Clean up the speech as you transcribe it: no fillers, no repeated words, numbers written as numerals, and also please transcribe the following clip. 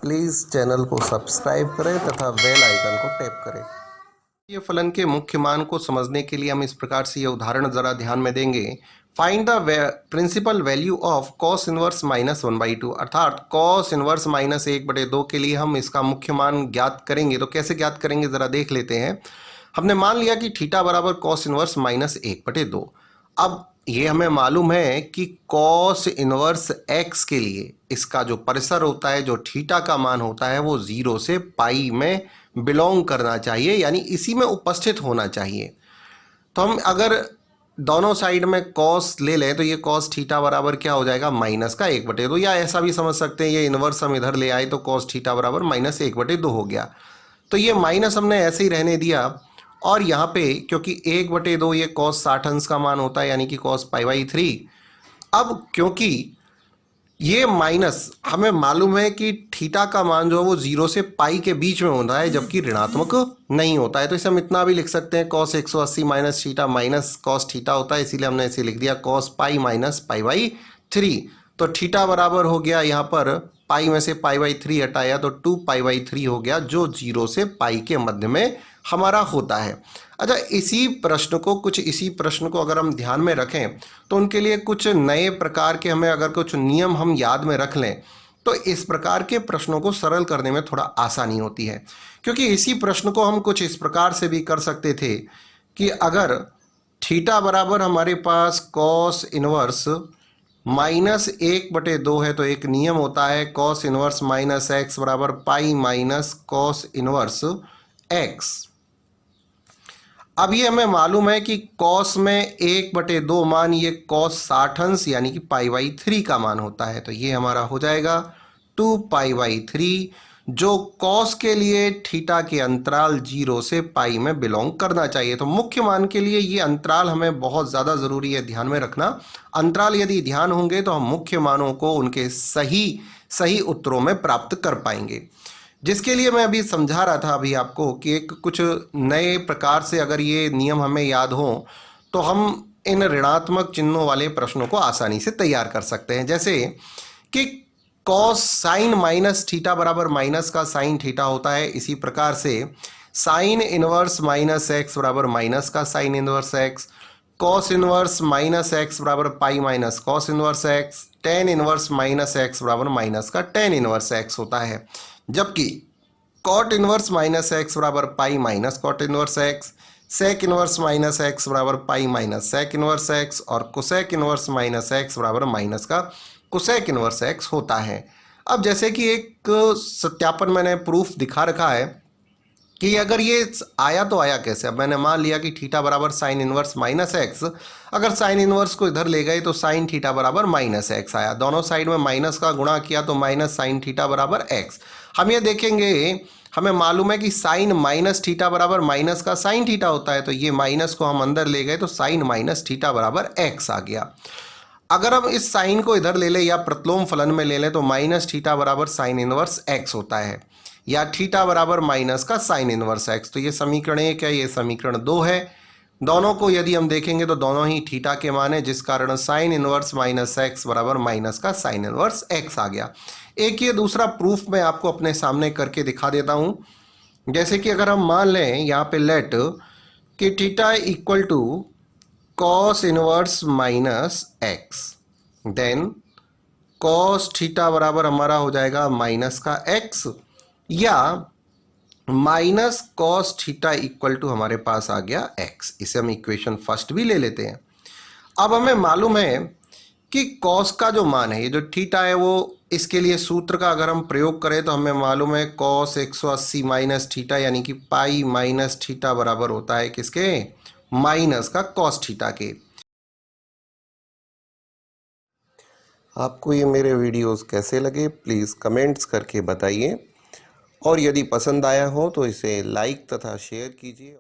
Please channel को subscribe करें तथा बेल आइकन को टैप करें। ये फलन के मुख्य मान को समझने के लिए हम इस प्रकार से ये उदाहरण ज़रा ध्यान में देंगे। Find the principal value of cos inverse minus 1/2, अर्थात कॉस इनवर्स माइनस 1/2 के लिए हम इसका मुख्य मान ज्ञात करेंगे। तो कैसे ज्ञात करेंगे ज़रा देख लेते हैं। हमने मान लिया कि थीटा बराबर कॉस इनवर्स माइनस 1/2। अब ये हमें मालूम है कि कॉस इनवर्स एक्स के लिए इसका जो परिसर होता है, जो थीटा का मान होता है, वो 0 से पाई में बिलोंग करना चाहिए, यानी इसी में उपस्थित होना चाहिए। तो हम अगर दोनों साइड में कॉस ले लें तो ये कॉस थीटा बराबर क्या हो जाएगा, माइनस का 1/2, या ऐसा भी समझ सकते हैं ये इनवर्स हम इधर ले आए तो कॉस थीटा बराबर माइनस 1/2 हो गया। तो ये माइनस हमने ऐसे ही रहने दिया, और यहाँ पे क्योंकि 1/2 ये कॉस 60 अंश का मान होता है, यानी कि कॉस π/3। अब क्योंकि ये माइनस हमें मालूम है कि थीटा का मान जो है वो 0 से पाई के बीच में होता है, जबकि ऋणात्मक नहीं होता है। तो इसे हम इतना भी लिख सकते हैं, cos 180 minus theta minus cos theta होता है, इसीलिए हमने इसे लिख दिया कॉस पाई माइनस π/3। तो थीटा बराबर हो गया, यहाँ पर पाई में से π/3 हटाया तो 2π/3 हो गया, जो 0 से पाई के मध्य में हमारा होता है। अच्छा, इसी प्रश्न को अगर हम ध्यान में रखें तो उनके लिए कुछ नए प्रकार के हमें अगर कुछ नियम हम याद में रख लें तो इस प्रकार के प्रश्नों को सरल करने में थोड़ा आसानी होती है। क्योंकि इसी प्रश्न को हम कुछ इस प्रकार से भी कर सकते थे कि अगर थीटा बराबर हमारे पास कॉस इनवर्स माइनस 1/2 है तो एक नियम होता है कॉस इनवर्स माइनस एक्स बराबर pi minus cos inverse x. अब ये हमें मालूम है कि कॉस में 1/2 मान ये कॉस 60 अंश यानी कि π/3 का मान होता है। तो ये हमारा हो जाएगा 2π/3, जो कॉस के लिए थीटा के अंतराल 0 से पाई में बिलोंग करना चाहिए। तो मुख्य मान के लिए ये अंतराल हमें बहुत ज़्यादा ज़रूरी है ध्यान में रखना। अंतराल यदि ध्यान होंगे तो हम मुख्य मानों को उनके सही उत्तरों में प्राप्त कर पाएंगे। जिसके लिए मैं अभी समझा रहा था अभी आपको कि एक कुछ नए प्रकार से अगर ये नियम हमें याद हो तो हम इन ऋणात्मक चिन्हों वाले प्रश्नों को आसानी से तैयार कर सकते हैं। जैसे कि कॉस साइन माइनस थीटा बराबर माइनस का साइन थीटा होता है, इसी प्रकार से साइन इनवर्स माइनस एक्स बराबर माइनस का sine inverse x, cos inverse minus x बराबर pi minus cos inverse x, tan inverse minus x बराबर माइनस का टेन इनवर्स एक्स होता है। जबकि कॉट इनवर्स माइनस एक्स बराबर pi minus cot inverse x, sec inverse minus x बराबर pi minus sec inverse x, और cosec inverse minus x बराबर minus का कोसेक इनवर्स एक्स होता है। अब जैसे कि एक सत्यापन मैंने प्रूफ दिखा रखा है कि अगर ये आया तो आया कैसे। अब मैंने मान लिया कि थीटा बराबर साइन इनवर्स माइनस एक्स, अगर साइन इनवर्स को इधर ले गए तो साइन थीटा बराबर माइनस एक्स आया, दोनों साइड में माइनस का गुणा किया तो माइनस साइन थीटा बराबर एक्स। हम ये देखेंगे, हमें मालूम है कि साइन माइनस थीटा बराबर माइनस का साइन थीटा होता है, तो ये माइनस को हम अंदर ले गए तो साइन माइनस थीटा बराबर एक्स आ गया। अगर हम इस साइन को इधर ले लें या प्रतिलोम फलन में ले लें तो माइनस थीटा बराबर साइन इनवर्स एक्स होता है, या थीटा बराबर माइनस का साइन इनवर्स एक्स। तो ये समीकरण 1 है, ये समीकरण 2 है। दोनों को यदि हम देखेंगे तो दोनों ही थीटा के मान है, जिस कारण साइन इनवर्स माइनस एक्स बराबर माइनस का साइन इनवर्स एक्स आ गया। एक ये दूसरा प्रूफ मैं आपको अपने सामने करके दिखा देता हूं। जैसे कि अगर हम मान लें यहाँ पे लेट कि theta equal to cos inverse minus x, then cos theta बराबर हमारा हो जाएगा माइनस का एक्स, या minus cos theta equal to हमारे पास आ गया एक्स। इसे हम इक्वेशन फर्स्ट भी ले लेते हैं। अब हमें मालूम है कि कॉस का जो मान है, ये जो थीटा है, वो इसके लिए सूत्र का अगर हम प्रयोग करें तो हमें मालूम है कॉस 180 माइनस थीटा यानी कि पाई माइनस थीटा बराबर होता है किसके, माइनस का कॉस थीटा के। आपको ये मेरे वीडियोस कैसे लगे प्लीज़ कमेंट्स करके बताइए, और यदि पसंद आया हो तो इसे लाइक तथा शेयर कीजिए।